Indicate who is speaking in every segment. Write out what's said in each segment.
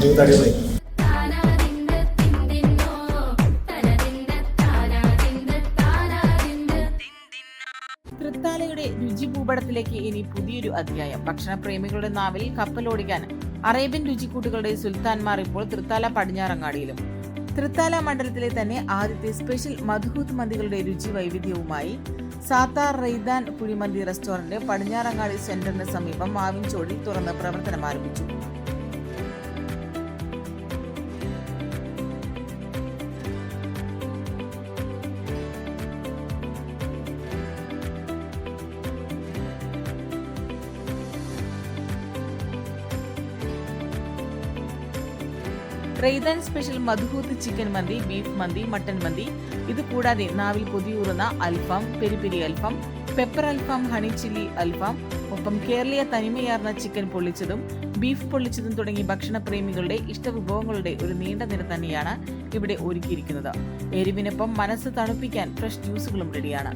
Speaker 1: മജൂദ് അടിപൊളി.
Speaker 2: തൃത്താലയുടെ രുചി ഭൂപടത്തിലേക്ക് ഇനി പുതിയൊരു അധ്യായം. ഭക്ഷണപ്രേമികളുടെ നാവിൽ കപ്പലോടിക്കാൻ അറേബ്യൻ രുചിക്കൂട്ടുകളുടെ സുൽത്താൻമാർ ഇപ്പോൾ തൃത്താല പടിഞ്ഞാറങ്ങാടിയിലും. തൃത്താല മണ്ഡലത്തിലെ തന്നെ ആദ്യത്തെ സ്പെഷ്യൽ മദ്ഹൂത്ത് മന്തികളുടെ രുചി വൈവിധ്യവുമായി സാത്താർ റെയ്ദാൻ കുഴിമന്തി റെസ്റ്റോറന്റ് പടിഞ്ഞാറങ്ങാടി സെന്ററിന് സമീപം മാവിൻചോടിൽ തുറന്ന് പ്രവർത്തനം ആരംഭിച്ചു. റെയ്ദാൻ സ്പെഷ്യൽ മദ്ഹൂത്ത് ചിക്കൻ മന്തി, ബീഫ് മന്തി, മട്ടൻ മന്തി, ഇതുകൂടാതെ നാവിൽ കൊതിയൂറുന്ന അൽഫാം, പെരി പെരി അൽഫാം, പെപ്പർ അൽഫാം, ഹണി ചില്ലി അൽഫാം, ഒപ്പം കേരളീയ തനിമയാർന്ന ചിക്കൻ പൊള്ളിച്ചതും ബീഫ് പൊള്ളിച്ചതും തുടങ്ങി ഭക്ഷണപ്രേമികളുടെ ഇഷ്ടവിഭവങ്ങളുടെ ഒരു നീണ്ട നിര തന്നെയാണ് ഇവിടെ ഒരുക്കിയിരിക്കുന്നത്. എരിവിനൊപ്പം മനസ്സ് തണുപ്പിക്കാൻ ഫ്രഷ് ജ്യൂസുകളും റെഡിയാണ്.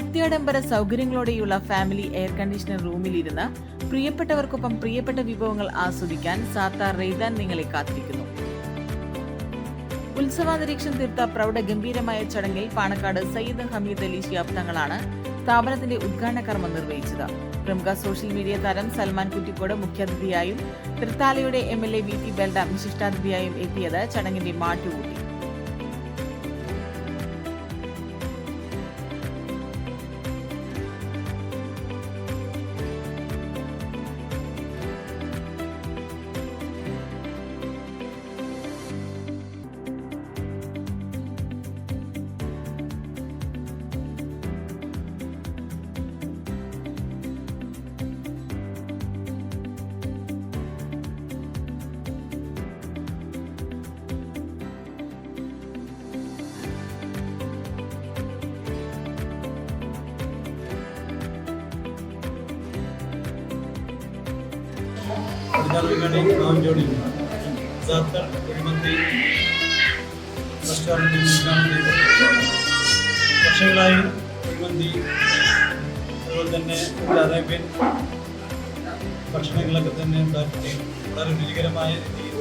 Speaker 2: അത്യാഡംബര സൗകര്യങ്ങളോടെയുള്ള ഫാമിലി എയർ കണ്ടീഷണർ റൂമിലിരുന്ന് പ്രിയപ്പെട്ടവർക്കൊപ്പം പ്രിയപ്പെട്ട വിഭവങ്ങൾ ആസ്വദിക്കാൻ സാത്താർ റെയ്ദാൻ നിങ്ങളെ കാത്തിരിക്കുന്നു. ഉത്സവാന്തരീക്ഷം തീർത്ത പ്രൗഢഗംഭീരമായ ചടങ്ങിൽ പാണക്കാട് സയ്യിദ് ഹമീദ് അലി ശിഹാബ് തങ്ങളാണ് സ്ഥാപനത്തിന്റെ ഉദ്ഘാടന കർമ്മം നിർവഹിച്ചത്. പ്രമുഖ സോഷ്യൽ മീഡിയ താരം സൽമാൻ കുറ്റിക്കോട് മുഖ്യാതിഥിയായും തൃത്താലയുടെ MLA VT ബൽറാം വിശിഷ്ടാതിഥിയായും എത്തിയത് ചടങ്ങിന്റെ മാറ്റുകൂട്ടി.
Speaker 3: വർഷങ്ങളായി കുഴിമന്തി അതുപോലെ തന്നെ അറേബ്യൻ ഭക്ഷണങ്ങളൊക്കെ തന്നെ ഉണ്ടാക്കി വളരെ രുചികരമായ രീതിയിൽ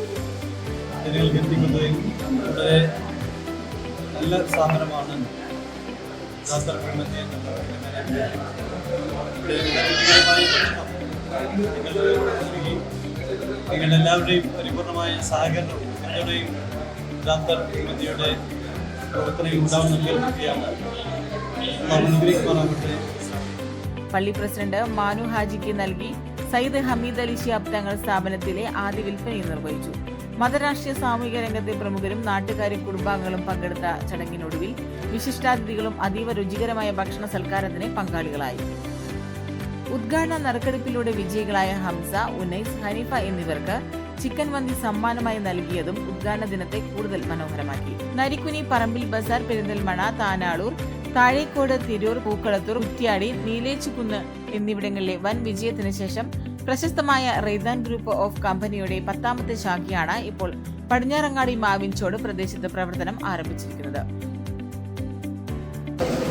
Speaker 3: ജനങ്ങൾക്ക് എത്തിക്കുന്നതിൽ വളരെ നല്ല സ്ഥാപനമാണ് സാത്താർ കുഴിമന്തി എന്നുള്ളത്. നിങ്ങളെല്ലാവരുടെയും പരിപൂർണമായ സഹകരണവും പിന്തുണയും സാത്താർ കുഴിമന്തിയുടെ പ്രവർത്തനങ്ങൾ ഉണ്ടാവുന്ന നൽകുകയാണ്.
Speaker 2: പള്ളി പ്രസിഡന്റ് മാനു ഹാജിക്ക് നൽകി സയ്യിദ് ഹമീദ് അലി ശിഹാബ് തങ്ങൾ സ്ഥാപനത്തിലെ ആദ്യ വിൽപ്പനയും നിർവഹിച്ചു. മതരാഷ്ട്രീയ സാമൂഹിക രംഗത്തെ പ്രമുഖരും നാട്ടുകാരും കുടുംബാംഗങ്ങളും പങ്കെടുത്ത ചടങ്ങിനൊടുവിൽ വിശിഷ്ടാതിഥികളും അതീവ രുചികരമായ ഭക്ഷണ സൽക്കാരത്തിന് പങ്കാളികളായി. ഉദ്ഘാടന നറുക്കെടുപ്പിലൂടെ വിജയികളായ ഹംസ, ഉനൈസ്, ഹനീഫ എന്നിവർക്ക് ചിക്കൻ മന്തി സമ്മാനമായി നൽകിയതും ഉദ്ഘാടന ദിനത്തെ കൂടുതൽ മനോഹരമാക്കി. നരിക്കുനി, പറമ്പിൽ ബസാർ, പെരിന്തൽമണ്ണ, താനാളൂർ, താഴേക്കോട്, തിരൂർ, പൂക്കളത്തൂർ, കുറ്റ്യാടി, നീലേച്ചുകുന്ന് എന്നിവിടങ്ങളിലെ വൻ വിജയത്തിന് ശേഷം പ്രശസ്തമായ റെയ്ദാൻ ഗ്രൂപ്പ് ഓഫ് കമ്പനിയുടെ 10ാമത്തെ ശാഖയാണ് ഇപ്പോൾ പടിഞ്ഞാറങ്ങാടി മാവിൻചോട് പ്രദേശത്ത് പ്രവർത്തനം ആരംഭിച്ചിരിക്കുന്നത്.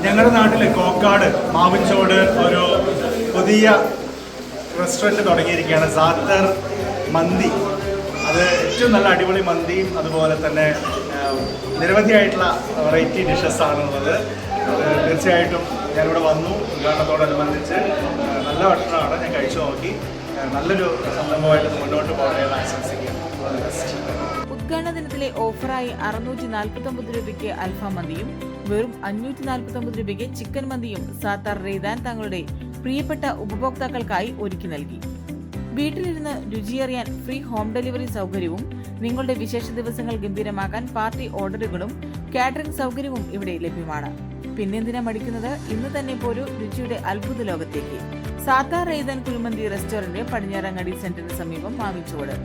Speaker 1: ഞങ്ങളുടെ നാട്ടിൽ കോക്കാട് മാവിൻചോട് ഒരു പുതിയ റെസ്റ്റോറൻറ്റ് തുടങ്ങിയിരിക്കുകയാണ്, സാത്താർ മന്തി. അത് ഏറ്റവും നല്ല അടിപൊളി മന്തിയും അതുപോലെ തന്നെ നിരവധിയായിട്ടുള്ള വെറൈറ്റി ഡിഷസ് ആണുള്ളത്. തീർച്ചയായിട്ടും ഞാനിവിടെ വന്നു, ഉദ്ഘാടനത്തോടനുബന്ധിച്ച് നല്ല ഭക്ഷണമാണ് ഞാൻ കഴിച്ചു നോക്കി. നല്ലൊരു സംരംഭമായിട്ട് മുന്നോട്ട് പോകണമെന്ന് ആശംസിക്കുകയാണ്.
Speaker 2: ഉദ്ഘാടന ദിനത്തിലെ ഓഫറായി 649 രൂപയ്ക്ക് അൽഫാം മന്തിയും വെറും 549 രൂപയ്ക്ക് ചിക്കൻ മന്തിയും സാത്താർ റെയ്ദാൻ തങ്ങളുടെ പ്രിയപ്പെട്ട ഉപഭോക്താക്കൾക്കായി ഒരുക്കി നൽകി. വീട്ടിലിരുന്ന് രുചിയറിയാൻ ഫ്രീ ഹോം ഡെലിവറി സൗകര്യവും നിങ്ങളുടെ വിശേഷ ദിവസങ്ങൾ ഗംഭീരമാക്കാൻ പാർട്ടി ഓർഡറുകളും കാറ്ററിംഗ് സൗകര്യവും ഇവിടെ ലഭ്യമാണ്. പിന്നെന്തിനാ മടിക്കുന്നത്? ഇന്ന് തന്നെ പോരൂ രുചിയുടെ അത്ഭുത ലോകത്തേക്ക്. സാത്താർ റെയ്ദാൻ കുഴിമന്തി റെസ്റ്റോറന്റ് പടിഞ്ഞാറങ്ങാടി സെന്ററിന് സമീപം മാവിൻചോട്.